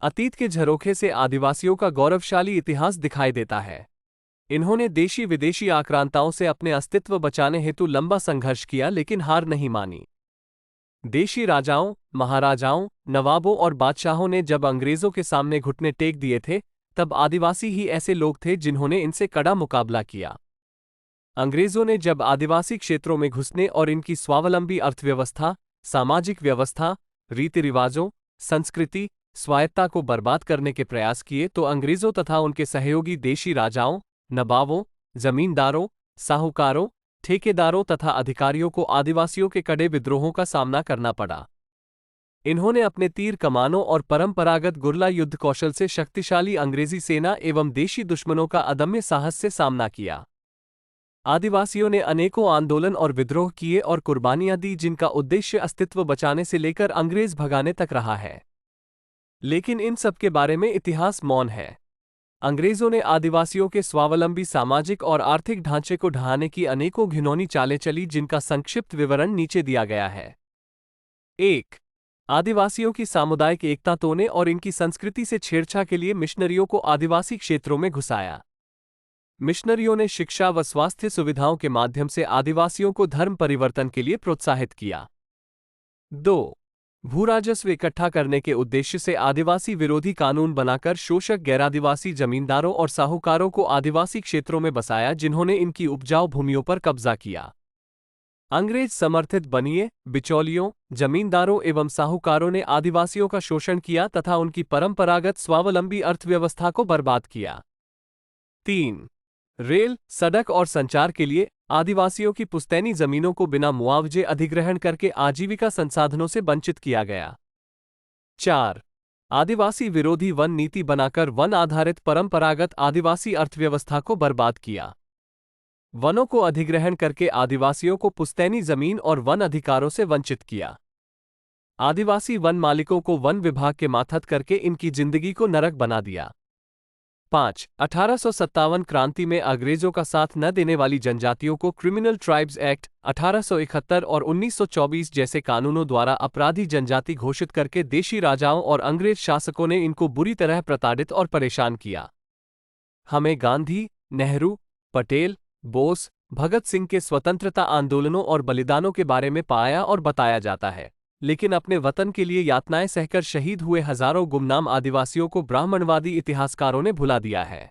अतीत के झरोखे से आदिवासियों का गौरवशाली इतिहास दिखाई देता है। इन्होंने देशी विदेशी आक्रांताओं से अपने अस्तित्व बचाने हेतु लंबा संघर्ष किया, लेकिन हार नहीं मानी। देशी राजाओं, महाराजाओं, नवाबों और बादशाहों ने जब अंग्रेजों के सामने घुटने टेक दिए थे, तब आदिवासी ही ऐसे लोग थे जिन्होंने इनसे कड़ा मुकाबला किया। अंग्रेजों ने जब आदिवासी क्षेत्रों में घुसने और इनकी स्वावलंबी अर्थव्यवस्था, सामाजिक व्यवस्था, रीति रिवाजों, संस्कृति, स्वायत्ता को बर्बाद करने के प्रयास किए, तो अंग्रेजों तथा उनके सहयोगी देशी राजाओं, नवाबों, जमींदारों, साहूकारों, ठेकेदारों तथा अधिकारियों को आदिवासियों के कड़े विद्रोहों का सामना करना पड़ा। इन्होंने अपने तीर कमानों और परंपरागत गुर्ला युद्ध कौशल से शक्तिशाली अंग्रेजी सेना एवं देशी दुश्मनों का अदम्य साहस से सामना किया। आदिवासियों ने अनेकों आंदोलन और विद्रोह किए और कुर्बानियां दी, जिनका उद्देश्य अस्तित्व बचाने से लेकर अंग्रेज भगाने तक रहा है। लेकिन इन सब के बारे में इतिहास मौन है। अंग्रेजों ने आदिवासियों के स्वावलंबी सामाजिक और आर्थिक ढांचे को ढहाने की अनेकों घिनौनी चालें चली, जिनका संक्षिप्त विवरण नीचे दिया गया है। 1. आदिवासियों की सामुदायिक एकता तोड़ने और इनकी संस्कृति से छेड़छाड़ के लिए मिशनरियों को आदिवासी क्षेत्रों में घुसाया। मिशनरियों ने शिक्षा व स्वास्थ्य सुविधाओं के माध्यम से आदिवासियों को धर्म परिवर्तन के लिए प्रोत्साहित किया। 2. भूराजस्व इकट्ठा करने के उद्देश्य से आदिवासी विरोधी कानून बनाकर शोषक गैरादिवासी जमींदारों और साहूकारों को आदिवासी क्षेत्रों में बसाया, जिन्होंने इनकी उपजाऊ भूमियों पर कब्जा किया। अंग्रेज समर्थित बनिए, बिचौलियों, जमींदारों एवं साहूकारों ने आदिवासियों का शोषण किया तथा उनकी परंपरागत स्वावलंबी अर्थव्यवस्था को बर्बाद किया। 3. रेल, सड़क और संचार के लिए आदिवासियों की पुश्तैनी जमीनों को बिना मुआवजे अधिग्रहण करके आजीविका संसाधनों से वंचित किया गया। 4. आदिवासी विरोधी वन नीति बनाकर वन आधारित परंपरागत आदिवासी अर्थव्यवस्था को बर्बाद किया। वनों को अधिग्रहण करके आदिवासियों को पुश्तैनी जमीन और वन अधिकारों से वंचित किया। आदिवासी वन मालिकों को वन विभाग के मातहत करके इनकी जिंदगी को नरक बना दिया। 5. 1857 क्रांति में अंग्रेजों का साथ न देने वाली जनजातियों को क्रिमिनल ट्राइब्स एक्ट 1871 और 1924 जैसे कानूनों द्वारा अपराधी जनजाति घोषित करके देशी राजाओं और अंग्रेज शासकों ने इनको बुरी तरह प्रताड़ित और परेशान किया। हमें गांधी, नेहरू, पटेल, बोस, भगत सिंह के स्वतंत्रता आंदोलनों और बलिदानों के बारे में पाया और बताया जाता है, लेकिन अपने वतन के लिए यातनाएं सहकर शहीद हुए हजारों गुमनाम आदिवासियों को ब्राह्मणवादी इतिहासकारों ने भुला दिया है।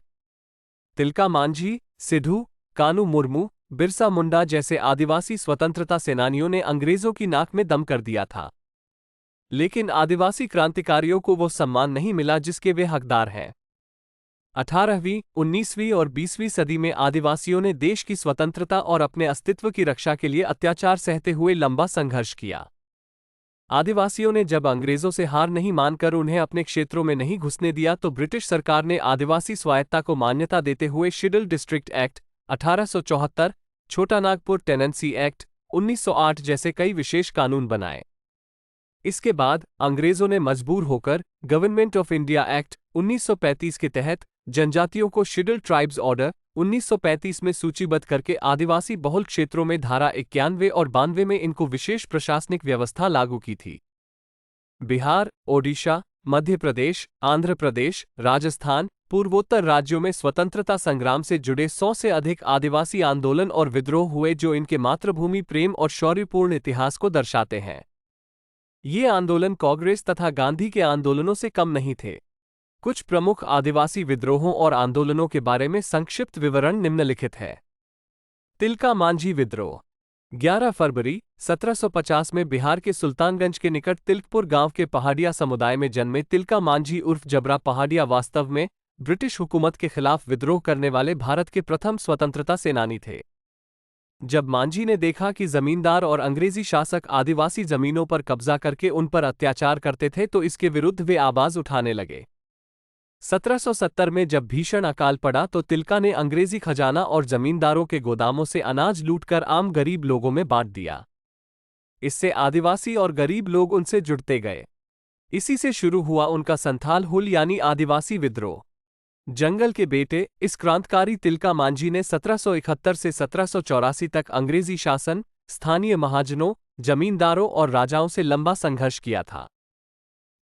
तिलका मांझी, सिद्धू, कानू मुर्मू, बिरसा मुंडा जैसे आदिवासी स्वतंत्रता सेनानियों ने अंग्रेजों की नाक में दम कर दिया था, लेकिन आदिवासी क्रांतिकारियों को वो सम्मान नहीं मिला जिसके वे हकदार हैं। 18वीं, 19वीं और 20वीं सदी में आदिवासियों ने देश की स्वतंत्रता और अपने अस्तित्व की रक्षा के लिए अत्याचार सहते हुए लंबा संघर्ष किया। आदिवासियों ने जब अंग्रेजों से हार नहीं मानकर उन्हें अपने क्षेत्रों में नहीं घुसने दिया, तो ब्रिटिश सरकार ने आदिवासी स्वायत्ता को मान्यता देते हुए शेड्यूल्ड डिस्ट्रिक्ट एक्ट 1874, छोटा नागपुर टेनेंसी एक्ट 1908 जैसे कई विशेष कानून बनाए। इसके बाद अंग्रेजों ने मजबूर होकर गवर्नमेंट ऑफ इंडिया एक्ट 1935 के तहत जनजातियों को शेड्यूल्ड ट्राइब्स ऑर्डर 1935 में सूचीबद्ध करके आदिवासी बहुल क्षेत्रों में धारा 91 और 92 में इनको विशेष प्रशासनिक व्यवस्था लागू की थी। बिहार, ओडिशा, मध्य प्रदेश, आंध्र प्रदेश, राजस्थान, पूर्वोत्तर राज्यों में स्वतंत्रता संग्राम से जुड़े 100 से अधिक आदिवासी आंदोलन और विद्रोह हुए, जो इनके मातृभूमि प्रेम और शौर्यपूर्ण इतिहास को दर्शाते हैं। ये आंदोलन कांग्रेस तथा गांधी के आंदोलनों से कम नहीं थे। कुछ प्रमुख आदिवासी विद्रोहों और आंदोलनों के बारे में संक्षिप्त विवरण निम्नलिखित है। तिलका मांझी विद्रोह 11 फरवरी 1750 में बिहार के सुल्तानगंज के निकट तिलकपुर गांव के पहाड़िया समुदाय में जन्मे तिलका मांझी उर्फ जबरा पहाड़िया वास्तव में ब्रिटिश हुकूमत के खिलाफ विद्रोह करने वाले भारत के प्रथम स्वतंत्रता सेनानी थे। जब मांझी ने देखा कि जमींदार और अंग्रेजी शासक आदिवासी जमीनों पर कब्जा करके उन पर अत्याचार करते थे, तो इसके विरुद्ध वे आवाज उठाने लगे। 1770 में जब भीषण अकाल पड़ा, तो तिलका ने अंग्रेजी खजाना और जमींदारों के गोदामों से अनाज लूटकर आम गरीब लोगों में बांट दिया। इससे आदिवासी और गरीब लोग उनसे जुड़ते गए। इसी से शुरू हुआ उनका संथाल हुल यानी आदिवासी विद्रोह। जंगल के बेटे इस क्रांतिकारी तिलका मांझी ने 1771 से 1784 तक अंग्रेजी शासन, स्थानीय महाजनों, जमींदारों और राजाओं से लंबा संघर्ष किया था।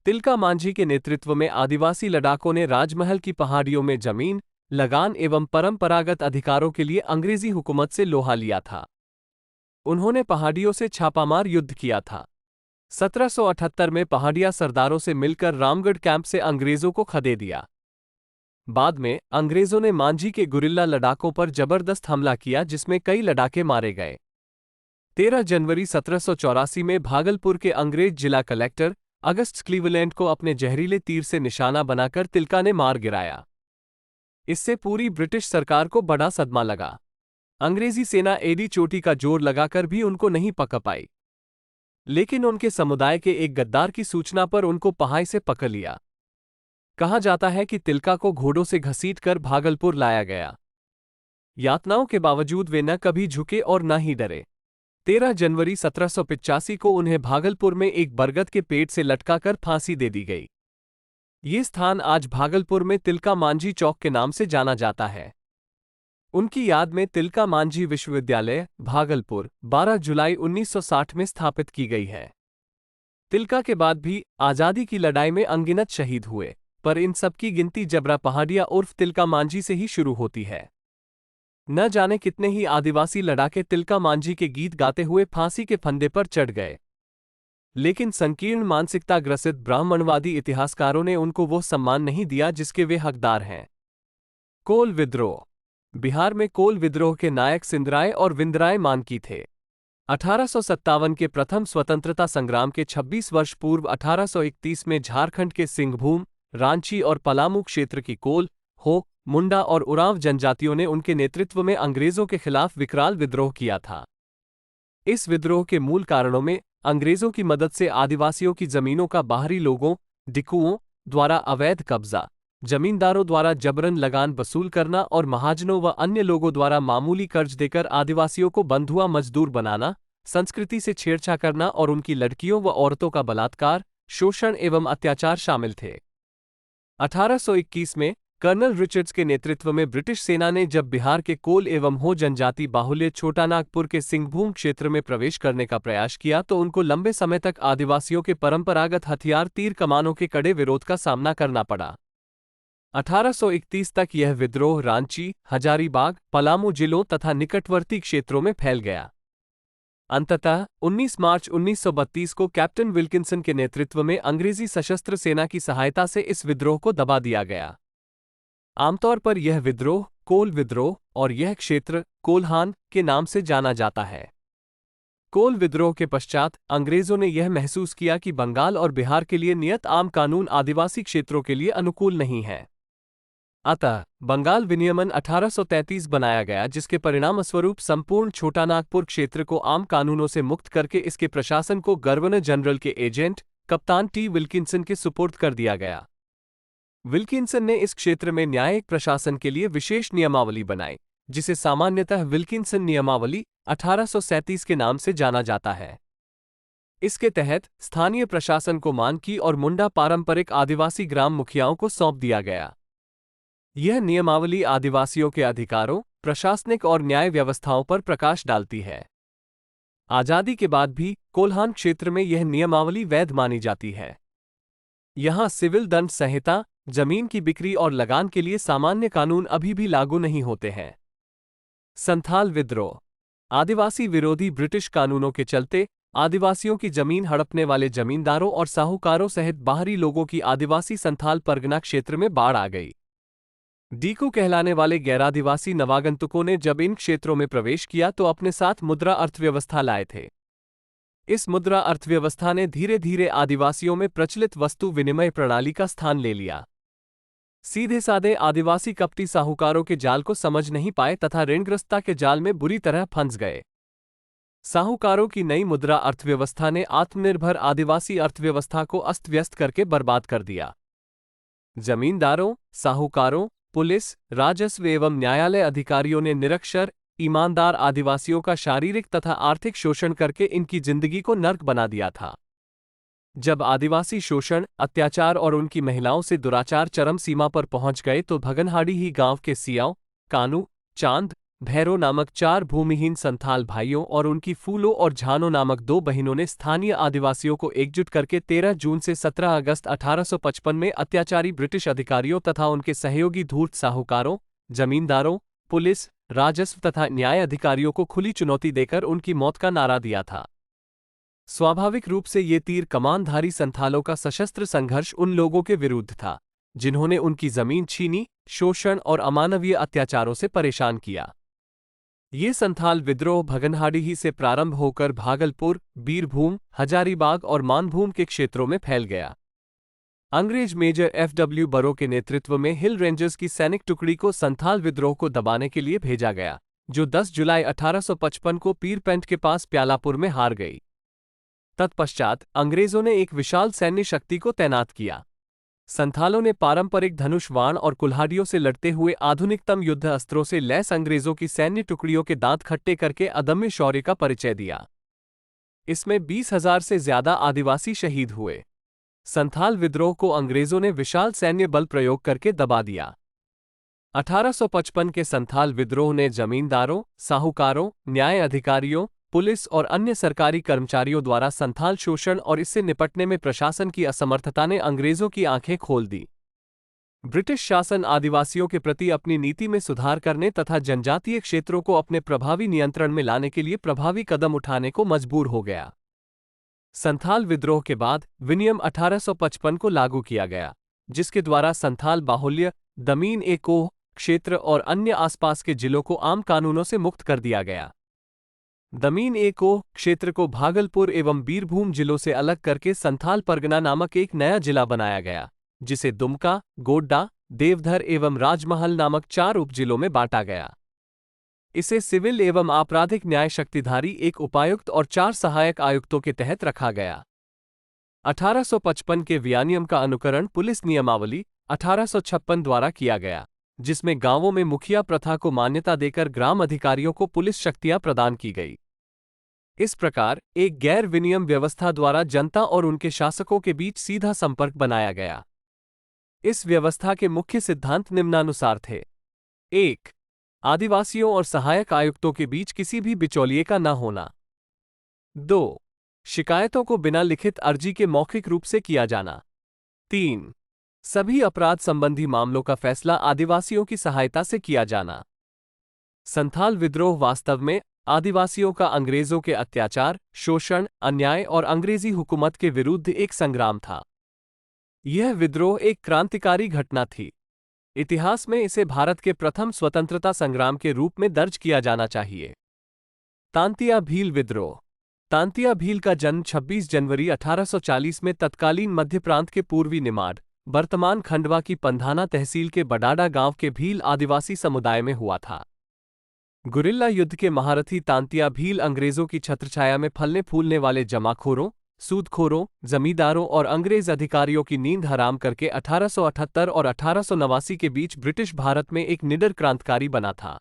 तिलका मांझी के नेतृत्व में आदिवासी लड़ाकों ने राजमहल की पहाड़ियों में जमीन, लगान एवं परंपरागत अधिकारों के लिए अंग्रेजी हुकूमत से लोहा लिया था। उन्होंने पहाड़ियों से छापामार युद्ध किया था। 1778 में पहाड़िया सरदारों से मिलकर रामगढ़ कैंप से अंग्रेजों को खदे दिया। बाद में अंग्रेजों ने मांझी के गुरिल्ला लड़ाकों पर जबरदस्त हमला किया, जिसमें कई लड़ाके मारे गए। 13 जनवरी 1784 में भागलपुर के अंग्रेज जिला कलेक्टर अगस्ट क्लीवलैंड को अपने जहरीले तीर से निशाना बनाकर तिलका ने मार गिराया। इससे पूरी ब्रिटिश सरकार को बड़ा सदमा लगा। अंग्रेजी सेना एडी चोटी का जोर लगाकर भी उनको नहीं पकड़ पाई, लेकिन उनके समुदाय के एक गद्दार की सूचना पर उनको पहाड़ से पकड़ लिया। कहा जाता है कि तिलका को घोड़ों से घसीटकर भागलपुर लाया गया। यातनाओं के बावजूद वे न कभी झुके और न ही डरे। 13 जनवरी 1785 को उन्हें भागलपुर में एक बरगद के पेड़ से लटकाकर फांसी दे दी गई। ये स्थान आज भागलपुर में तिलका मांझी चौक के नाम से जाना जाता है। उनकी याद में तिलका मांझी विश्वविद्यालय भागलपुर 12 जुलाई 1960 में स्थापित की गई है। तिलका के बाद भी आज़ादी की लड़ाई में अनगिनत शहीद हुए, पर इन सबकी गिनती जबरा पहाड़िया उर्फ तिलका मांझी से ही शुरू होती है। न जाने कितने ही आदिवासी लड़ाके तिलका मांझी के गीत गाते हुए फांसी के फंदे पर चढ़ गए, लेकिन संकीर्ण मानसिकता ग्रसित ब्राह्मणवादी इतिहासकारों ने उनको वो सम्मान नहीं दिया जिसके वे हकदार हैं। कोल विद्रोह। बिहार में कोल विद्रोह के नायक सिंदराय और विंदराय मानकी थे। 1857 के प्रथम स्वतंत्रता संग्राम के 26 वर्ष पूर्व 1831 में झारखंड के सिंहभूम, रांची और पलामू क्षेत्र की कोल, हो, मुंडा और उरांव जनजातियों ने उनके नेतृत्व में अंग्रेजों के खिलाफ विकराल विद्रोह किया था। इस विद्रोह के मूल कारणों में अंग्रेजों की मदद से आदिवासियों की जमीनों का बाहरी लोगों, डिकुओं द्वारा अवैध कब्जा, जमींदारों द्वारा जबरन लगान वसूल करना और महाजनों व अन्य लोगों द्वारा मामूली कर्ज देकर आदिवासियों को बंधुआ मजदूर बनाना, संस्कृति से छेड़छाड़ करना और उनकी लड़कियों व औरतों का बलात्कार, शोषण एवं अत्याचार शामिल थे। 1821 में कर्नल रिचर्ड्स के नेतृत्व में ब्रिटिश सेना ने जब बिहार के कोल एवं हो जनजाति बाहुल्य छोटानागपुर के सिंहभूम क्षेत्र में प्रवेश करने का प्रयास किया तो उनको लंबे समय तक आदिवासियों के परंपरागत हथियार तीर कमानों के कड़े विरोध का सामना करना पड़ा। 1831 तक यह विद्रोह रांची, हजारीबाग, पलामू जिलों तथा निकटवर्ती क्षेत्रों में फैल गया। अंततः 19 मार्च 1932 को कैप्टन विल्किंसन के नेतृत्व में अंग्रेजी सशस्त्र सेना की सहायता से इस विद्रोह को दबा दिया गया। आमतौर पर यह विद्रोह कोल विद्रोह और यह क्षेत्र कोल्हान के नाम से जाना जाता है। कोल विद्रोह के पश्चात अंग्रेजों ने यह महसूस किया कि बंगाल और बिहार के लिए नियत आम कानून आदिवासी क्षेत्रों के लिए अनुकूल नहीं है। अतः बंगाल विनियमन 1833 बनाया गया, जिसके परिणामस्वरूप संपूर्ण छोटानागपुर क्षेत्र को आम कानूनों से मुक्त करके इसके प्रशासन को गवर्नर जनरल के एजेंट कप्तान टी विल्किंसन के सुपुर्द कर दिया गया। विल्किंसन ने इस क्षेत्र में न्यायिक प्रशासन के लिए विशेष नियमावली बनाई, जिसे सामान्यतः विल्किंसन नियमावली 1837 के नाम से जाना जाता है। इसके तहत स्थानीय प्रशासन को मानकी और मुंडा पारंपरिक आदिवासी ग्राम मुखियाओं को सौंप दिया गया। यह नियमावली आदिवासियों के अधिकारों, प्रशासनिक और न्याय व्यवस्थाओं पर प्रकाश डालती है। आजादी के बाद भी कोल्हान क्षेत्र में यह नियमावली वैध मानी जाती है। यहां सिविल दंड संहिता, जमीन की बिक्री और लगान के लिए सामान्य कानून अभी भी लागू नहीं होते हैं। संथाल विद्रोह। आदिवासी विरोधी ब्रिटिश कानूनों के चलते आदिवासियों की जमीन हड़पने वाले जमींदारों और साहूकारों सहित बाहरी लोगों की आदिवासी संथाल परगना क्षेत्र में बाढ़ आ गई। डीकू कहलाने वाले गैरादिवासी नवागंतुकों ने जब इन क्षेत्रों में प्रवेश किया तो अपने साथ मुद्रा अर्थव्यवस्था लाए थे। इस मुद्रा अर्थव्यवस्था ने धीरे धीरे आदिवासियों में प्रचलित वस्तु विनिमय प्रणाली का स्थान ले लिया। सीधे साधे आदिवासी कपटी साहूकारों के जाल को समझ नहीं पाए तथा ऋणग्रस्तता के जाल में बुरी तरह फंस गए। साहूकारों की नई मुद्रा अर्थव्यवस्था ने आत्मनिर्भर आदिवासी अर्थव्यवस्था को अस्त व्यस्त करके बर्बाद कर दिया। जमींदारों, साहूकारों, पुलिस, राजस्व एवं न्यायालय अधिकारियों ने निरक्षर, ईमानदार आदिवासियों का शारीरिक तथा आर्थिक शोषण करके इनकी जिंदगी को नर्क बना दिया था। जब आदिवासी शोषण, अत्याचार और उनकी महिलाओं से दुराचार चरम सीमा पर पहुंच गए तो भगनहाड़ी ही गांव के सियाओं, कानू, चांद, भैरो नामक 4 भूमिहीन संथाल भाइयों और उनकी फूलो और झानो नामक 2 बहनों ने स्थानीय आदिवासियों को एकजुट करके 13 जून से 17 अगस्त 1855 में अत्याचारी ब्रिटिश अधिकारियों तथा उनके सहयोगी धूर्त साहूकारों, जमींदारों, पुलिस, राजस्व तथा न्याय अधिकारियों को खुली चुनौती देकर उनकी मौत का नारा दिया था। स्वाभाविक रूप से ये तीर कमानधारी संथालों का सशस्त्र संघर्ष उन लोगों के विरुद्ध था जिन्होंने उनकी जमीन छीनी, शोषण और अमानवीय अत्याचारों से परेशान किया। ये संथाल विद्रोह भगनहाडीही से प्रारंभ होकर भागलपुर, बीरभूम, हजारीबाग और मानभूम के क्षेत्रों में फैल गया। अंग्रेज मेजर F.W. बरो के नेतृत्व में हिल रेंजर्स की सैनिक टुकड़ी को संथाल विद्रोह को दबाने के लिए भेजा गया, जो 10 जुलाई 1855 को पीरपेंट के पास प्यालापुर में हार गई। तत्पश्चात अंग्रेजों ने एक विशाल सैन्य शक्ति को तैनात किया। संथालों ने पारंपरिक धनुष बाण और कुल्हाड़ियों से लड़ते हुए आधुनिकतम युद्ध अस्त्रों से लैस अंग्रेजों की सैन्य टुकड़ियों के दांत खट्टे करके अदम्य शौर्य का परिचय दिया। इसमें 20,000 से ज्यादा आदिवासी शहीद हुए। संथाल विद्रोह को अंग्रेजों ने विशाल सैन्य बल प्रयोग करके दबा दिया। 1855 के संथाल विद्रोह ने जमींदारों, साहूकारों, न्याय अधिकारियों, पुलिस और अन्य सरकारी कर्मचारियों द्वारा संथाल शोषण और इससे निपटने में प्रशासन की असमर्थता ने अंग्रेजों की आंखें खोल दी। ब्रिटिश शासन आदिवासियों के प्रति अपनी नीति में सुधार करने तथा जनजातीय क्षेत्रों को अपने प्रभावी नियंत्रण में लाने के लिए प्रभावी कदम उठाने को मजबूर हो गया। संथाल विद्रोह के बाद विनियम 1855 को लागू किया गया, जिसके द्वारा संथाल बाहुल्य, दमीन ए कोह क्षेत्र और अन्य आसपास के जिलों को आम कानूनों से मुक्त कर दिया गया। दमीन ए कोह क्षेत्र को भागलपुर एवं बीरभूम जिलों से अलग करके संथाल परगना नामक एक नया जिला बनाया गया, जिसे दुमका, गोड्डा, देवधर एवं राजमहल नामक 4 उपजिलों में बांटा गया। इसे सिविल एवं आपराधिक न्याय शक्तिधारी एक उपायुक्त और 4 सहायक आयुक्तों के तहत रखा गया। 1855 के विनियम का अनुकरण पुलिस नियमावली 1856 द्वारा किया गया, जिसमें गांवों में मुखिया प्रथा को मान्यता देकर ग्राम अधिकारियों को पुलिस शक्तियां प्रदान की गई। इस प्रकार एक गैर विनियम व्यवस्था द्वारा जनता और उनके शासकों के बीच सीधा संपर्क बनाया गया। इस व्यवस्था के मुख्य सिद्धांत निम्नानुसार थे। 1. आदिवासियों और सहायक आयुक्तों के बीच किसी भी बिचौलिए का न होना। 2. शिकायतों को बिना लिखित अर्जी के मौखिक रूप से किया जाना। 3. सभी अपराध संबंधी मामलों का फैसला आदिवासियों की सहायता से किया जाना। संथाल विद्रोह वास्तव में आदिवासियों का अंग्रेजों के अत्याचार, शोषण, अन्याय और अंग्रेजी हुकूमत के विरुद्ध एक संग्राम था। यह विद्रोह एक क्रांतिकारी घटना थी। इतिहास में इसे भारत के प्रथम स्वतंत्रता संग्राम के रूप में दर्ज किया जाना चाहिए। तांतिया भील विद्रोह। तांतिया भील का जन्म 26 जनवरी 1840 में तत्कालीन मध्य प्रांत के पूर्वी निमाड़, वर्तमान खंडवा की पंधाना तहसील के बडाडा गांव के भील आदिवासी समुदाय में हुआ था। गुरिल्ला युद्ध के महारथी तांतिया भील अंग्रेजों की छत्रछाया में फलने फूलने वाले जमाखोरों, सूदखोरों, जमींदारों और अंग्रेज अधिकारियों की नींद हराम करके 1878 और 1889 के बीच ब्रिटिश भारत में एक निडर क्रांतिकारी बना था।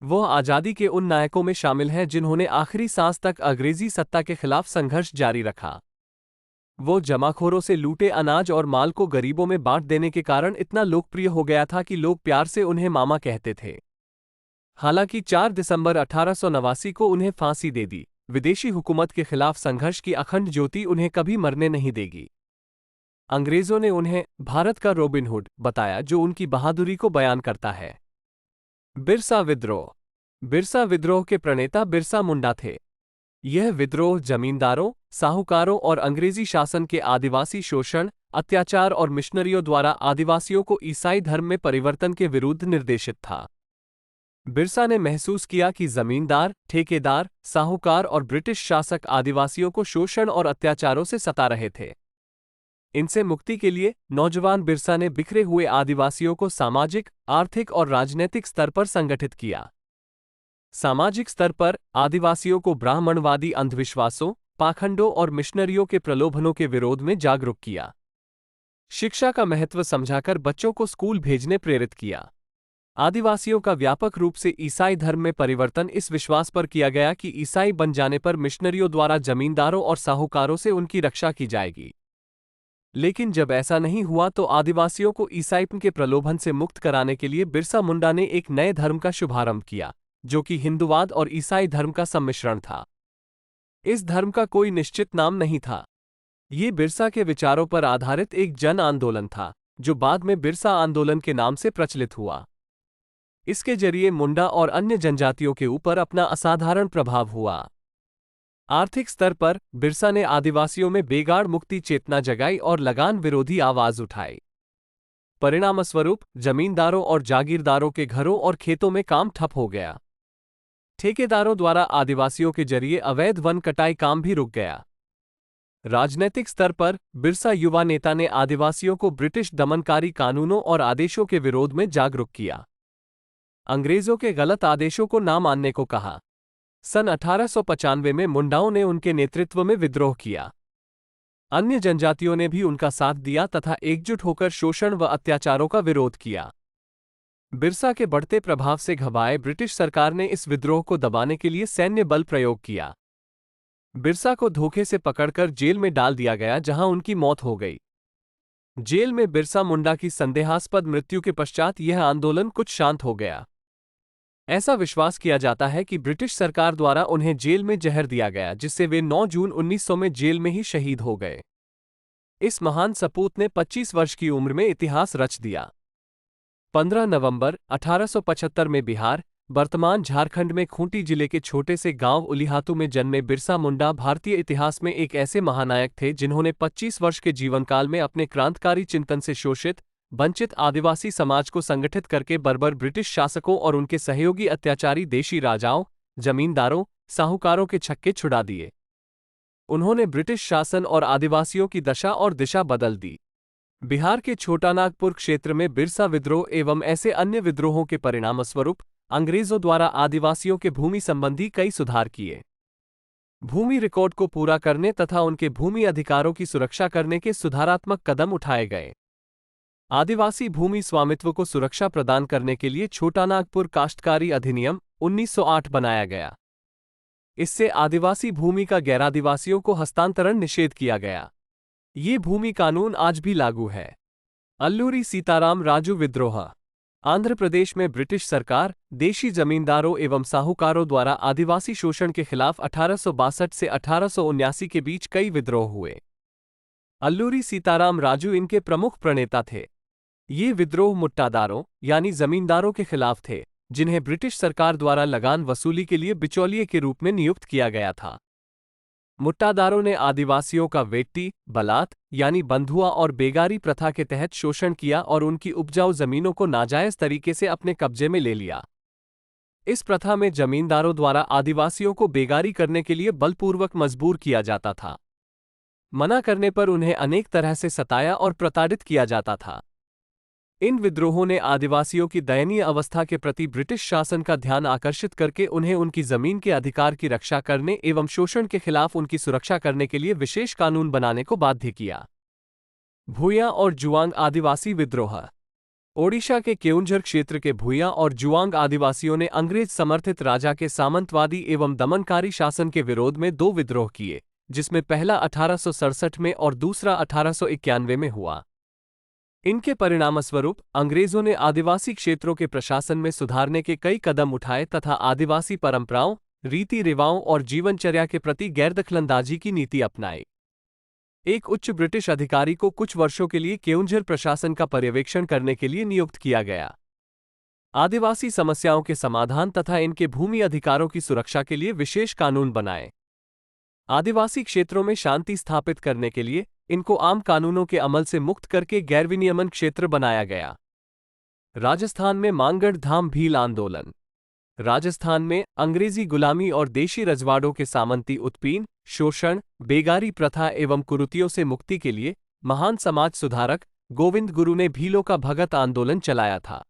वह आज़ादी के उन नायकों में शामिल हैं जिन्होंने आखिरी सांस तक अंग्रेजी सत्ता के खिलाफ संघर्ष जारी रखा। वो जमाखोरों से लूटे अनाज और माल को गरीबों में बांट देने के कारण इतना लोकप्रिय हो गया था कि लोग प्यार से उन्हें मामा कहते थे। हालांकि 4 दिसंबर 1889 को उन्हें फांसी दे दी। विदेशी हुकूमत के खिलाफ संघर्ष की अखंड ज्योति उन्हें कभी मरने नहीं देगी। अंग्रेजों ने उन्हें भारत का रॉबिन हुड बताया, जो उनकी बहादुरी को बयान करता है। बिरसा विद्रोह। बिरसा विद्रोह के प्रणेता बिरसा मुंडा थे। यह विद्रोह जमींदारों, साहूकारों और अंग्रेजी शासन के आदिवासी शोषण, अत्याचार और मिशनरियों द्वारा आदिवासियों को ईसाई धर्म में परिवर्तन के विरुद्ध निर्देशित था। बिरसा ने महसूस किया कि जमींदार, ठेकेदार, साहूकार और ब्रिटिश शासक आदिवासियों को शोषण और अत्याचारों से सता रहे थे। इनसे मुक्ति के लिए नौजवान बिरसा ने बिखरे हुए आदिवासियों को सामाजिक, आर्थिक और राजनीतिक स्तर पर संगठित किया। सामाजिक स्तर पर आदिवासियों को ब्राह्मणवादी अंधविश्वासों, पाखंडों और मिशनरियों के प्रलोभनों के विरोध में जागरूक किया। शिक्षा का महत्व समझाकर बच्चों को स्कूल भेजने प्रेरित किया। आदिवासियों का व्यापक रूप से ईसाई धर्म में परिवर्तन इस विश्वास पर किया गया कि ईसाई बन जाने पर मिशनरियों द्वारा जमींदारों और साहूकारों से उनकी रक्षा की जाएगी। लेकिन जब ऐसा नहीं हुआ तो आदिवासियों को ईसाईपन के प्रलोभन से मुक्त कराने के लिए बिरसा मुंडा ने एक नए धर्म का शुभारंभ किया, जो कि हिंदूवाद और ईसाई धर्म का सम्मिश्रण था। इस धर्म का कोई निश्चित नाम नहीं था। ये बिरसा के विचारों पर आधारित एक जन आंदोलन था, जो बाद में बिरसा आंदोलन के नाम से प्रचलित हुआ। इसके जरिए मुंडा और अन्य जनजातियों के ऊपर अपना असाधारण प्रभाव हुआ। आर्थिक स्तर पर बिरसा ने आदिवासियों में बेगाड़ मुक्ति चेतना जगाई और लगान विरोधी आवाज उठाई। परिणामस्वरूप जमींदारों और जागीरदारों के घरों और खेतों में काम ठप हो गया। ठेकेदारों द्वारा आदिवासियों के जरिए अवैध वन कटाई काम भी रुक गया। राजनैतिक स्तर पर बिरसा युवा नेता ने आदिवासियों को ब्रिटिश दमनकारी कानूनों और आदेशों के विरोध में जागरूक किया। अंग्रेजों के गलत आदेशों को ना मानने को कहा। सन 1895 में मुंडाओं ने उनके नेतृत्व में विद्रोह किया। अन्य जनजातियों ने भी उनका साथ दिया तथा एकजुट होकर शोषण व अत्याचारों का विरोध किया। बिरसा के बढ़ते प्रभाव से घबराए ब्रिटिश सरकार ने इस विद्रोह को दबाने के लिए सैन्य बल प्रयोग किया। बिरसा को धोखे से पकड़कर जेल में डाल दिया गया, जहां उनकी मौत हो गई। जेल में बिरसा मुंडा की संदेहास्पद मृत्यु के पश्चात यह आंदोलन कुछ शांत हो गया। ऐसा विश्वास किया जाता है कि ब्रिटिश सरकार द्वारा उन्हें जेल में जहर दिया गया, जिससे वे 9 जून 1900 में जेल में ही शहीद हो गए। इस महान सपूत ने 25 वर्ष की उम्र में इतिहास रच दिया। 15 नवंबर 1875 में बिहार, वर्तमान झारखंड में खूंटी जिले के छोटे से गांव उलिहातू में जन्मे बिरसा मुंडा भारतीय इतिहास में एक ऐसे महानायक थे जिन्होंने 25 वर्ष के जीवनकाल में अपने क्रांतिकारी चिंतन से शोषित, वंचित आदिवासी समाज को संगठित करके बर्बर ब्रिटिश शासकों और उनके सहयोगी अत्याचारी देशी राजाओं, जमींदारों, साहूकारों के छक्के छुड़ा दिए। उन्होंने ब्रिटिश शासन और आदिवासियों की दशा और दिशा बदल दी। बिहार के छोटानागपुर क्षेत्र में बिरसा विद्रोह एवं ऐसे अन्य विद्रोहों के परिणामस्वरूप अंग्रेजों द्वारा आदिवासियों के भूमि संबंधी कई सुधार किए। भूमि रिकॉर्ड को पूरा करने तथा उनके भूमि अधिकारों की सुरक्षा करने के सुधारात्मक कदम उठाए गए। आदिवासी भूमि स्वामित्व को सुरक्षा प्रदान करने के लिए छोटानागपुर काश्तकारी अधिनियम 1908 बनाया गया। इससे आदिवासी भूमि का गैरादिवासियों को हस्तांतरण निषेध किया गया। ये भूमि कानून आज भी लागू है। अल्लूरी सीताराम राजू विद्रोह। आंध्र प्रदेश में ब्रिटिश सरकार, देशी जमींदारों एवं साहूकारों द्वारा आदिवासी शोषण के खिलाफ 1862 से 1879 के बीच कई विद्रोह हुए। अल्लूरी सीताराम राजू इनके प्रमुख प्रणेता थे। ये विद्रोह मुट्टादारों यानी जमींदारों के खिलाफ थे, जिन्हें ब्रिटिश सरकार द्वारा लगान वसूली के लिए बिचौलिए के रूप में नियुक्त किया गया था। मुट्टादारों ने आदिवासियों का वेट्टी, बलात यानी बंधुआ और बेगारी प्रथा के तहत शोषण किया और उनकी उपजाऊ जमीनों को नाजायज तरीके से अपने कब्जे में ले लिया। इस प्रथा में जमींदारों द्वारा आदिवासियों को बेगारी करने के लिए बलपूर्वक मजबूर किया जाता था। मना करने पर उन्हें अनेक तरह से सताया और प्रताड़ित किया जाता था। इन विद्रोहों ने आदिवासियों की दयनीय अवस्था के प्रति ब्रिटिश शासन का ध्यान आकर्षित करके उन्हें उनकी जमीन के अधिकार की रक्षा करने एवं शोषण के खिलाफ उनकी सुरक्षा करने के लिए विशेष कानून बनाने को बाध्य किया। भूया और जुआंग आदिवासी विद्रोह। ओडिशा के केउंझर क्षेत्र के भूया और जुआंग आदिवासियों ने अंग्रेज समर्थित राजा के सामंतवादी एवं दमनकारी शासन के विरोध में 2 विद्रोह किए, जिसमें पहला 1867 में और दूसरा 1891 में हुआ। इनके परिणामस्वरूप अंग्रेजों ने आदिवासी क्षेत्रों के प्रशासन में सुधारने के कई कदम उठाए तथा आदिवासी परंपराओं, रीति रिवाजों और जीवनचर्या के प्रति गैरदखलंदाजी की नीति अपनाई। एक उच्च ब्रिटिश अधिकारी को कुछ वर्षों के लिए केउंझर प्रशासन का पर्यवेक्षण करने के लिए नियुक्त किया गया। आदिवासी समस्याओं के समाधान तथा इनके भूमि अधिकारों की सुरक्षा के लिए विशेष कानून बनाए। आदिवासी क्षेत्रों में शांति स्थापित करने के लिए इनको आम कानूनों के अमल से मुक्त करके गैरविनियमन क्षेत्र बनाया गया। राजस्थान में मांगड़ धाम भील आंदोलन। राजस्थान में अंग्रेजी गुलामी और देशी रजवाड़ों के सामंती उत्पीड़न, शोषण, बेगारी प्रथा एवं कुरीतियों से मुक्ति के लिए महान समाज सुधारक गोविंद गुरु ने भीलों का भगत आंदोलन चलाया था।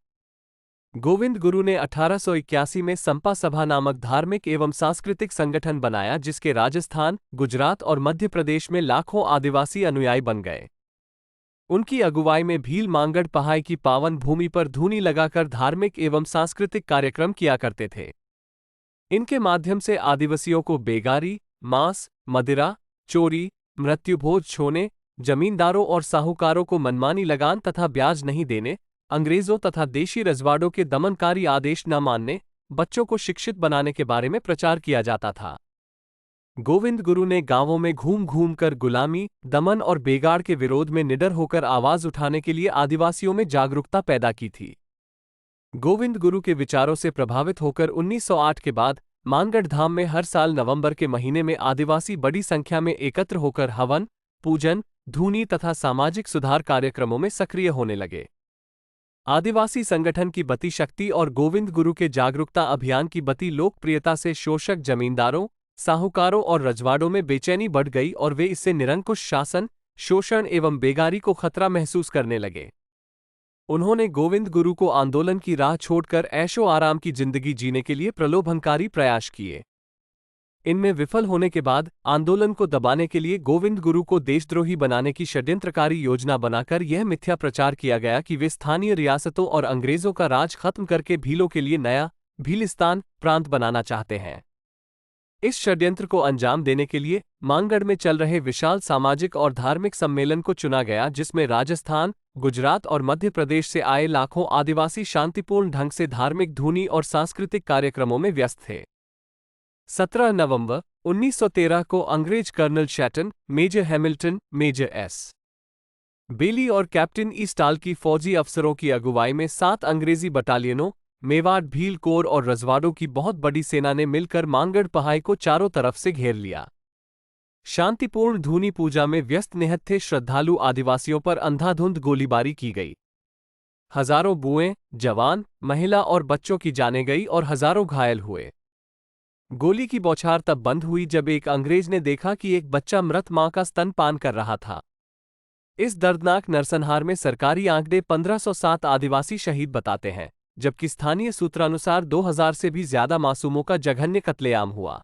गोविंद गुरु ने 1881 में संपा सभा नामक धार्मिक एवं सांस्कृतिक संगठन बनाया, जिसके राजस्थान, गुजरात और मध्य प्रदेश में लाखों आदिवासी अनुयायी बन गए। उनकी अगुवाई में भील मांगड़ पहाड़ की पावन भूमि पर धूनी लगाकर धार्मिक एवं सांस्कृतिक कार्यक्रम किया करते थे। इनके माध्यम से आदिवासियों को बेगारी, मांस, मदिरा, चोरी, मृत्युभोज छोड़ने, जमींदारों और साहूकारों को मनमानी लगान तथा ब्याज नहीं देने, अंग्रेजों तथा देशी रजवाड़ों के दमनकारी आदेश न मानने, बच्चों को शिक्षित बनाने के बारे में प्रचार किया जाता था। गोविंद गुरु ने गांवों में घूम घूम कर गुलामी, दमन और बेगाड़ के विरोध में निडर होकर आवाज उठाने के लिए आदिवासियों में जागरूकता पैदा की थी। गोविंद गुरु के विचारों से प्रभावित होकर 1908 के बाद मानगढ़ धाम में हर साल नवंबर के महीने में आदिवासी बड़ी संख्या में एकत्र होकर हवन, पूजन, धूनी तथा सामाजिक सुधार कार्यक्रमों में सक्रिय होने लगे। आदिवासी संगठन की बती शक्ति और गोविंद गुरु के जागरूकता अभियान की बती लोकप्रियता से शोषक जमींदारों, साहूकारों और रजवाड़ों में बेचैनी बढ़ गई और वे इससे निरंकुश शासन, शोषण एवं बेगारी को खतरा महसूस करने लगे। उन्होंने गोविंद गुरु को आंदोलन की राह छोड़कर ऐशो आराम की जिंदगी जीने के लिए प्रलोभनकारी प्रयास किए। इनमें विफल होने के बाद आंदोलन को दबाने के लिए गोविंद गुरु को देशद्रोही बनाने की षड्यंत्रकारी योजना बनाकर यह मिथ्या प्रचार किया गया कि वे स्थानीय रियासतों और अंग्रेजों का राज खत्म करके भीलों के लिए नया भीलिस्तान प्रांत बनाना चाहते हैं। इस षड्यंत्र को अंजाम देने के लिए मानगढ़ में चल रहे विशाल सामाजिक और धार्मिक सम्मेलन को चुना गया, जिसमें राजस्थान, गुजरात और मध्य प्रदेश से आए लाखों आदिवासी शांतिपूर्ण ढंग से धार्मिक, धूनी और सांस्कृतिक कार्यक्रमों में व्यस्त थे। 17 नवंबर 1913 को अंग्रेज colonel Shatton, major Hamilton, major S. Bailey और कैप्टन ईस्टाल की फौजी अफसरों की अगुवाई में 7 अंग्रेजी बटालियनों, मेवाड़, भील, कोर और रजवाड़ों की बहुत बड़ी सेना ने मिलकर मानगढ़ पहाड़ी को चारों तरफ से घेर लिया। शांतिपूर्ण धूनी पूजा में व्यस्त निहत्थे श्रद्धालु आदिवासियों पर अंधाधुंध गोलीबारी की गई। हजारों बुएं, जवान, महिला और बच्चों की जानें गई और हजारों घायल हुए। गोली की बौछार तब बंद हुई जब एक अंग्रेज ने देखा कि एक बच्चा मृत मां का स्तनपान कर रहा था। इस दर्दनाक नरसंहार में सरकारी आंकड़े 1507 आदिवासी शहीद बताते हैं, जबकि स्थानीय सूत्रानुसार 2000 से भी ज्यादा मासूमों का जघन्य कत्लेआम हुआ।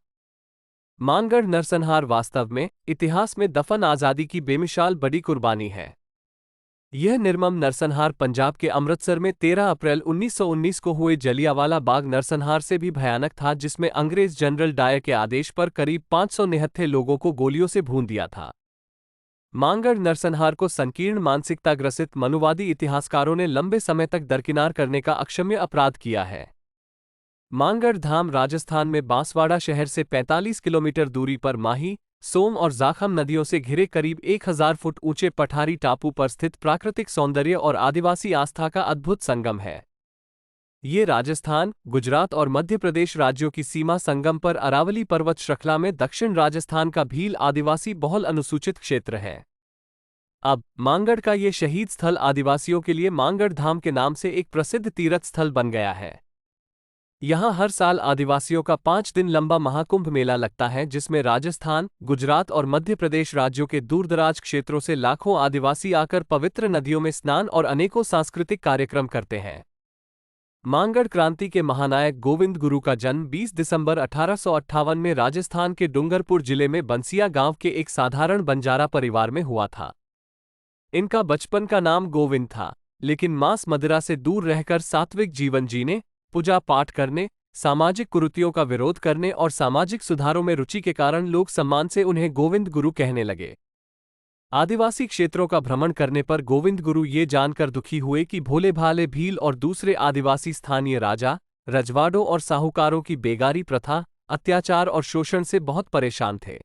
मानगढ़ नरसंहार वास्तव में इतिहास में दफन आजादी की बेमिसाल बड़ी कुर्बानी है। यह निर्मम नरसंहार पंजाब के अमृतसर में 13 अप्रैल 1919 को हुए जलियांवाला बाग नरसंहार से भी भयानक था, जिसमें अंग्रेज जनरल डायर के आदेश पर करीब 500 निहत्थे लोगों को गोलियों से भून दिया था। मानगढ़ नरसंहार को संकीर्ण मानसिकता ग्रसित मनुवादी इतिहासकारों ने लंबे समय तक दरकिनार करने का अक्षम्य अपराध किया है। मानगढ़ धाम राजस्थान में बांसवाड़ा शहर से 45 किलोमीटर दूरी पर माही, सोम और जाखम नदियों से घिरे करीब 1000 फुट ऊंचे पठारी टापू पर स्थित प्राकृतिक सौंदर्य और आदिवासी आस्था का अद्भुत संगम है। ये राजस्थान, गुजरात और मध्य प्रदेश राज्यों की सीमा संगम पर अरावली पर्वत श्रृंखला में दक्षिण राजस्थान का भील आदिवासी बहुल अनुसूचित क्षेत्र है। अब मानगढ़ का ये शहीद स्थल आदिवासियों के लिए मानगढ़ धाम के नाम से एक प्रसिद्ध तीर्थ स्थल बन गया है। यहाँ हर साल आदिवासियों का 5 दिन लंबा महाकुंभ मेला लगता है, जिसमें राजस्थान, गुजरात और मध्य प्रदेश राज्यों के दूरदराज क्षेत्रों से लाखों आदिवासी आकर पवित्र नदियों में स्नान और अनेकों सांस्कृतिक कार्यक्रम करते हैं। मानगढ़ क्रांति के महानायक गोविंद गुरु का जन्म 20 दिसंबर 1858 में राजस्थान के डूंगरपुर जिले में बंसिया गांव के एक साधारण बंजारा परिवार में हुआ था। इनका बचपन का नाम गोविंद था, लेकिन मांस मदिरा से दूर रहकर सात्विक जीवन जीने, पूजा पाठ करने, सामाजिक कुरीतियों का विरोध करने और सामाजिक सुधारों में रुचि के कारण लोग सम्मान से उन्हें गोविंद गुरु कहने लगे। आदिवासी क्षेत्रों का भ्रमण करने पर गोविंद गुरु ये जानकर दुखी हुए कि भोले भाले भील और दूसरे आदिवासी स्थानीय राजा, रजवाड़ों और साहूकारों की बेगारी प्रथा, अत्याचार और शोषण से बहुत परेशान थे।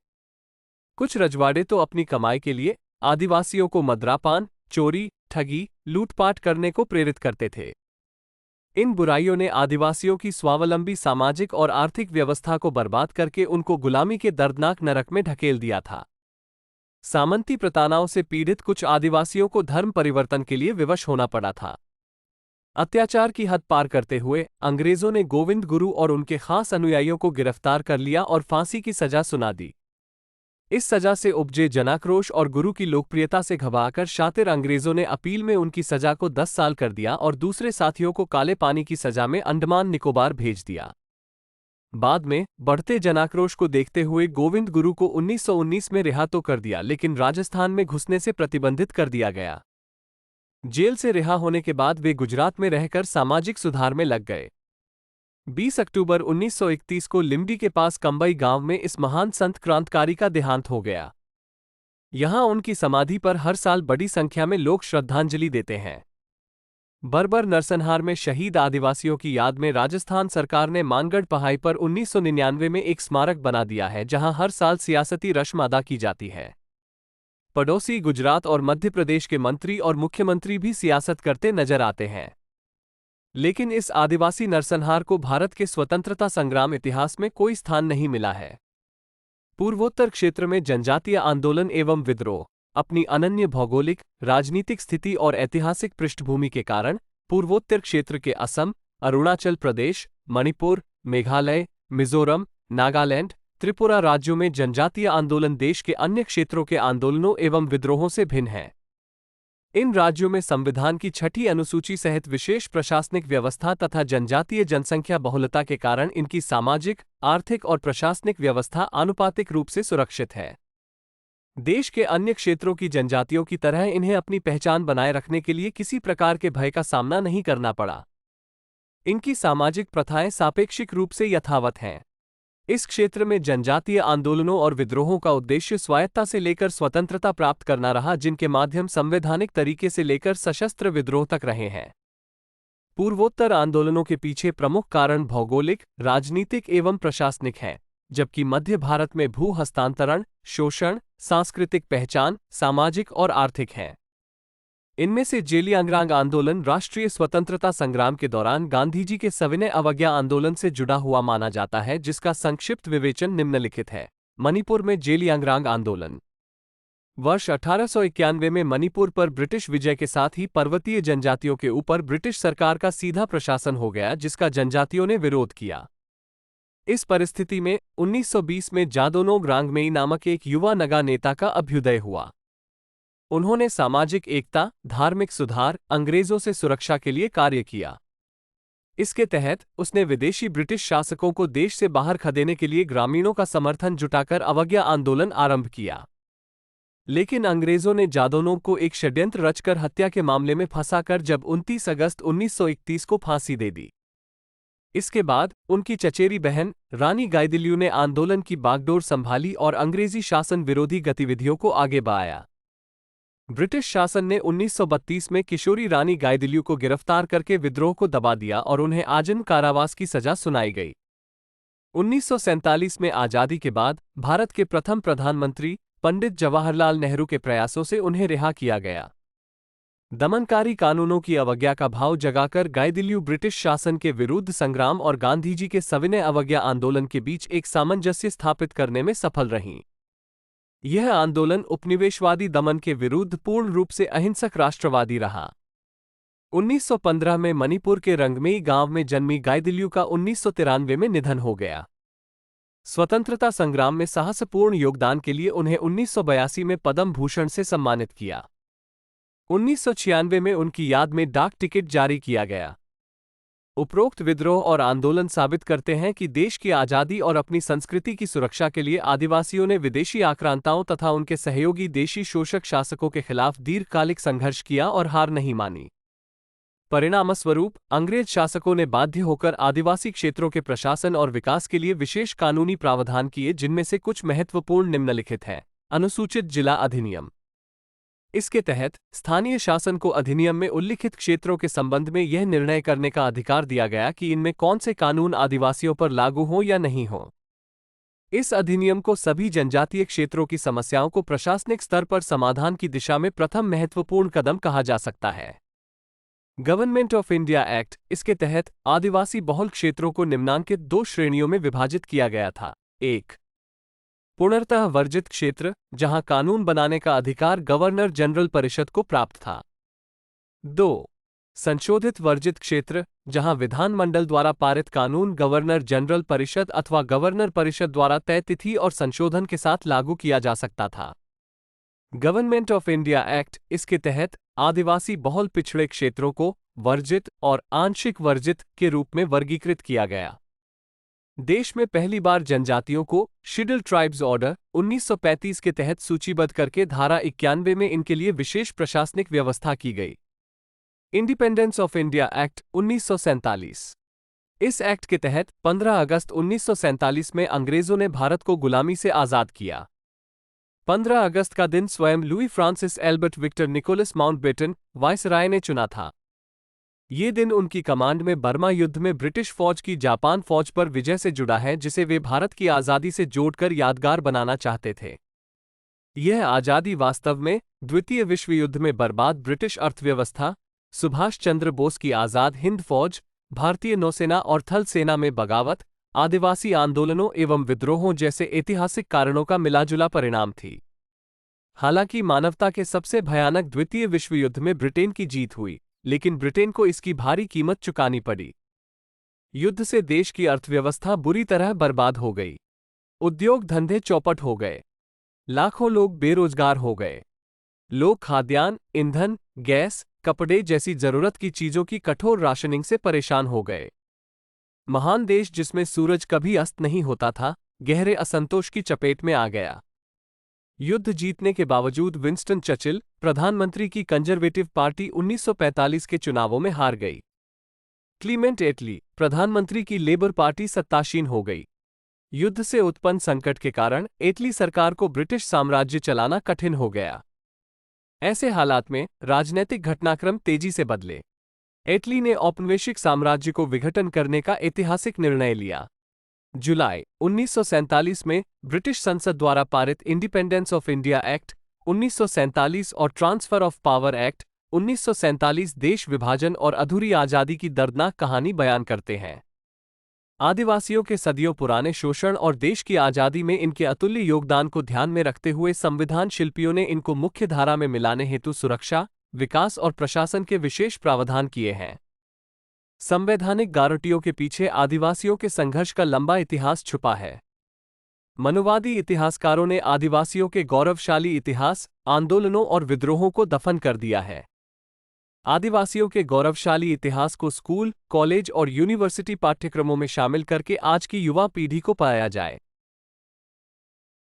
कुछ रजवाड़े तो अपनी कमाई के लिए आदिवासियों को मदरापान, चोरी, ठगी, लूटपाट करने को प्रेरित करते थे। इन बुराइयों ने आदिवासियों की स्वावलंबी सामाजिक और आर्थिक व्यवस्था को बर्बाद करके उनको गुलामी के दर्दनाक नरक में ढकेल दिया था। सामंती प्रताड़नाओं से पीड़ित कुछ आदिवासियों को धर्म परिवर्तन के लिए विवश होना पड़ा था। अत्याचार की हद पार करते हुए अंग्रेजों ने गोविंद गुरु और उनके खास अनुयायियों को गिरफ्तार कर लिया और फांसी की सजा सुना दी। इस सजा से उपजे जनाक्रोश और गुरु की लोकप्रियता से घबराकर शातिर अंग्रेजों ने अपील में उनकी सजा को 10 साल कर दिया और दूसरे साथियों को काले पानी की सजा में अंडमान निकोबार भेज दिया। बाद में बढ़ते जनाक्रोश को देखते हुए गोविंद गुरु को 1919 में रिहा तो कर दिया, लेकिन राजस्थान में घुसने से प्रतिबंधित कर दिया गया। जेल से रिहा होने के बाद वे गुजरात में रहकर सामाजिक सुधार में लग गए। 20 अक्टूबर 1931 को लिमडी के पास कंबई गांव में इस महान संत क्रांतिकारी का देहांत हो गया। यहां उनकी समाधि पर हर साल बड़ी संख्या में लोग श्रद्धांजलि देते हैं। बर्बर नरसंहार में शहीद आदिवासियों की याद में राजस्थान सरकार ने मानगढ़ पहाड़ी पर 1999 में एक स्मारक बना दिया है, जहां हर साल सियासती रस्म अदा की जाती है। पड़ोसी गुजरात और मध्य प्रदेश के मंत्री और मुख्यमंत्री भी सियासत करते नजर आते हैं। लेकिन इस आदिवासी नरसंहार को भारत के स्वतंत्रता संग्राम इतिहास में कोई स्थान नहीं मिला है। पूर्वोत्तर क्षेत्र में जनजातीय आंदोलन एवं विद्रोह अपनी अनन्य भौगोलिक, राजनीतिक स्थिति और ऐतिहासिक पृष्ठभूमि के कारण पूर्वोत्तर क्षेत्र के असम, अरुणाचल प्रदेश, मणिपुर, मेघालय, मिजोरम, नागालैंड, त्रिपुरा राज्यों में जनजातीय आंदोलन देश के अन्य क्षेत्रों के आंदोलनों एवं विद्रोहों से भिन्न है। इन राज्यों में संविधान की 6ठी अनुसूची सहित विशेष प्रशासनिक व्यवस्था तथा जनजातीय जनसंख्या बहुलता के कारण इनकी सामाजिक, आर्थिक और प्रशासनिक व्यवस्था आनुपातिक रूप से सुरक्षित है। देश के अन्य क्षेत्रों की जनजातियों की तरह इन्हें अपनी पहचान बनाए रखने के लिए किसी प्रकार के भय का सामना नहीं करना पड़ा। इनकी सामाजिक प्रथाएं सापेक्षिक रूप से यथावत हैं। इस क्षेत्र में जनजातीय आंदोलनों और विद्रोहों का उद्देश्य स्वायत्तता से लेकर स्वतंत्रता प्राप्त करना रहा, जिनके माध्यम संवैधानिक तरीके से लेकर सशस्त्र विद्रोह तक रहे हैं। पूर्वोत्तर आंदोलनों के पीछे प्रमुख कारण भौगोलिक, राजनीतिक एवं प्रशासनिक हैं, जबकि मध्य भारत में भू हस्तांतरण, शोषण, सांस्कृतिक पहचान, सामाजिक और आर्थिक हैं। इनमें से जेलियांगरोंग आंदोलन राष्ट्रीय स्वतंत्रता संग्राम के दौरान गांधीजी के सविनय अवज्ञा आंदोलन से जुड़ा हुआ माना जाता है, जिसका संक्षिप्त विवेचन निम्नलिखित है। मणिपुर में जेलियांगरोंग आंदोलन। वर्ष 1891 में मणिपुर पर ब्रिटिश विजय के साथ ही पर्वतीय जनजातियों के ऊपर ब्रिटिश सरकार का सीधा प्रशासन हो गया, जिसका जनजातियों ने विरोध किया। इस परिस्थिति में 1920 में जादोनोग रांगमेई नामक एक युवा नगा नेता का अभ्युदय हुआ। उन्होंने सामाजिक एकता, धार्मिक सुधार, अंग्रेजों से सुरक्षा के लिए कार्य किया। इसके तहत उसने विदेशी ब्रिटिश शासकों को देश से बाहर खदेने के लिए ग्रामीणों का समर्थन जुटाकर अवज्ञा आंदोलन आरंभ किया। लेकिन अंग्रेजों ने जादोनोग को एक षड्यंत्र रचकर हत्या के मामले में फंसाकर जब 29 अगस्त 1931 को फांसी दे दी। इसके बाद उनकी चचेरी बहन रानी गाइदिल्यू ने आंदोलन की बागडोर संभाली और अंग्रेजी शासन विरोधी गतिविधियों को आगे बढ़ाया। ब्रिटिश शासन ने 1932 में किशोरी रानी गाइदिल्यू को गिरफ्तार करके विद्रोह को दबा दिया और उन्हें आजीवन कारावास की सजा सुनाई गई। 1947 में आजादी के बाद भारत के प्रथम प्रधानमंत्री पंडित जवाहरलाल नेहरू के प्रयासों से उन्हें रिहा किया गया। दमनकारी कानूनों की अवज्ञा का भाव जगाकर गाइदिल्यू ब्रिटिश शासन के विरुद्ध संग्राम और गांधीजी के सविनय अवज्ञा आंदोलन के बीच एक सामंजस्य स्थापित करने में सफल रहीं। यह आंदोलन उपनिवेशवादी दमन के विरुद्ध पूर्ण रूप से अहिंसक राष्ट्रवादी रहा। 1915 में मणिपुर के रंगमेई गांव में जन्मी गाइदिल्यू का 1993 में निधन हो गया। स्वतंत्रता संग्राम में साहसपूर्ण योगदान के लिए उन्हें 1982 में पद्म भूषण से सम्मानित किया। 1996 में उनकी याद में डाक टिकट जारी किया गया। उपरोक्त विद्रोह और आंदोलन साबित करते हैं कि देश की आज़ादी और अपनी संस्कृति की सुरक्षा के लिए आदिवासियों ने विदेशी आक्रांताओं तथा उनके सहयोगी देशी शोषक शासकों के खिलाफ दीर्घकालिक संघर्ष किया और हार नहीं मानी। परिणामस्वरूप अंग्रेज शासकों ने बाध्य होकर आदिवासी क्षेत्रों के प्रशासन और विकास के लिए विशेष कानूनी प्रावधान किए, जिनमें से कुछ महत्वपूर्ण निम्नलिखित हैं। अनुसूचित जिला अधिनियम। इसके तहत स्थानीय शासन को अधिनियम में उल्लिखित क्षेत्रों के संबंध में यह निर्णय करने का अधिकार दिया गया कि इनमें कौन से कानून आदिवासियों पर लागू हों या नहीं हों। इस अधिनियम को सभी जनजातीय क्षेत्रों की समस्याओं को प्रशासनिक स्तर पर समाधान की दिशा में प्रथम महत्वपूर्ण कदम कहा जा सकता है। Government of India act. इसके तहत आदिवासी बहुल क्षेत्रों को निम्नांकित 2 श्रेणियों में विभाजित किया गया था। 1. पूर्णतः वर्जित क्षेत्र, जहां कानून बनाने का अधिकार गवर्नर जनरल परिषद को प्राप्त था। 2. संशोधित वर्जित क्षेत्र, जहां विधानमंडल द्वारा पारित कानून गवर्नर जनरल परिषद अथवा गवर्नर परिषद द्वारा तय तिथि और संशोधन के साथ लागू किया जा सकता था। Government of India act. इसके तहत आदिवासी बहुल पिछड़े क्षेत्रों को वर्जित और आंशिक वर्जित के रूप में वर्गीकृत किया गया। देश में पहली बार जनजातियों को शेड्यूल्ड ट्राइब्स ऑर्डर 1935 के तहत सूचीबद्ध करके धारा 91 में इनके लिए विशेष प्रशासनिक व्यवस्था की गई। Independence of India act 1947। इस एक्ट के तहत 15 अगस्त 1947 में अंग्रेजों ने भारत को गुलामी से आज़ाद किया। 15 अगस्त का दिन स्वयं Louis Francis Albert Victor Nicholas Mountbatten viceroy ने चुना था। ये दिन उनकी कमांड में बर्मा युद्ध में ब्रिटिश फौज की जापान फौज पर विजय से जुड़ा है, जिसे वे भारत की आज़ादी से जोड़कर यादगार बनाना चाहते थे। यह आज़ादी वास्तव में द्वितीय विश्व युद्ध में बर्बाद ब्रिटिश अर्थव्यवस्था, सुभाष चंद्र बोस की आज़ाद हिंद फौज, भारतीय नौसेना और थल सेना में बगावत, आदिवासी आंदोलनों एवं विद्रोहों जैसे ऐतिहासिक कारणों का मिलाजुला परिणाम थी। हालांकि मानवता के सबसे भयानक द्वितीय विश्व युद्ध में ब्रिटेन की जीत हुई, लेकिन ब्रिटेन को इसकी भारी कीमत चुकानी पड़ी। युद्ध से देश की अर्थव्यवस्था बुरी तरह बर्बाद हो गई। उद्योग धंधे चौपट हो गए। लाखों लोग बेरोजगार हो गए। लोग खाद्यान्न, ईंधन, गैस, कपड़े जैसी जरूरत की चीजों की कठोर राशनिंग से परेशान हो गए। महान देश जिसमें सूरज कभी अस्त नहीं होता था, गहरे असंतोष की चपेट में आ गया। युद्ध जीतने के बावजूद विंस्टन चर्चिल, प्रधानमंत्री की कंजर्वेटिव पार्टी 1945 के चुनावों में हार गई। क्लीमेंट एटली, प्रधानमंत्री की लेबर पार्टी सत्तासीन हो गई। युद्ध से उत्पन्न संकट के कारण एटली सरकार को ब्रिटिश साम्राज्य चलाना कठिन हो गया। ऐसे हालात में राजनैतिक घटनाक्रम तेजी से बदले। एटली ने औपनिवेशिक साम्राज्य को विघटन करने का ऐतिहासिक निर्णय लिया। जुलाई 1947 में ब्रिटिश संसद द्वारा पारित इंडिपेंडेंस ऑफ इंडिया एक्ट 1947 और ट्रांसफर ऑफ पावर एक्ट 1947 देश विभाजन और अधूरी आज़ादी की दर्दनाक कहानी बयान करते हैं। आदिवासियों के सदियों पुराने शोषण और देश की आज़ादी में इनके अतुल्य योगदान को ध्यान में रखते हुए संविधान शिल्पियों ने इनको मुख्य धारा में मिलाने हेतु सुरक्षा, विकास और प्रशासन के विशेष प्रावधान किए हैं। संवैधानिक गारंटियों के पीछे आदिवासियों के संघर्ष का लंबा इतिहास छुपा है। मनुवादी इतिहासकारों ने आदिवासियों के गौरवशाली इतिहास, आंदोलनों और विद्रोहों को दफन कर दिया है। आदिवासियों के गौरवशाली इतिहास को स्कूल, कॉलेज और यूनिवर्सिटी पाठ्यक्रमों में शामिल करके आज की युवा पीढ़ी को पढ़ाया जाए।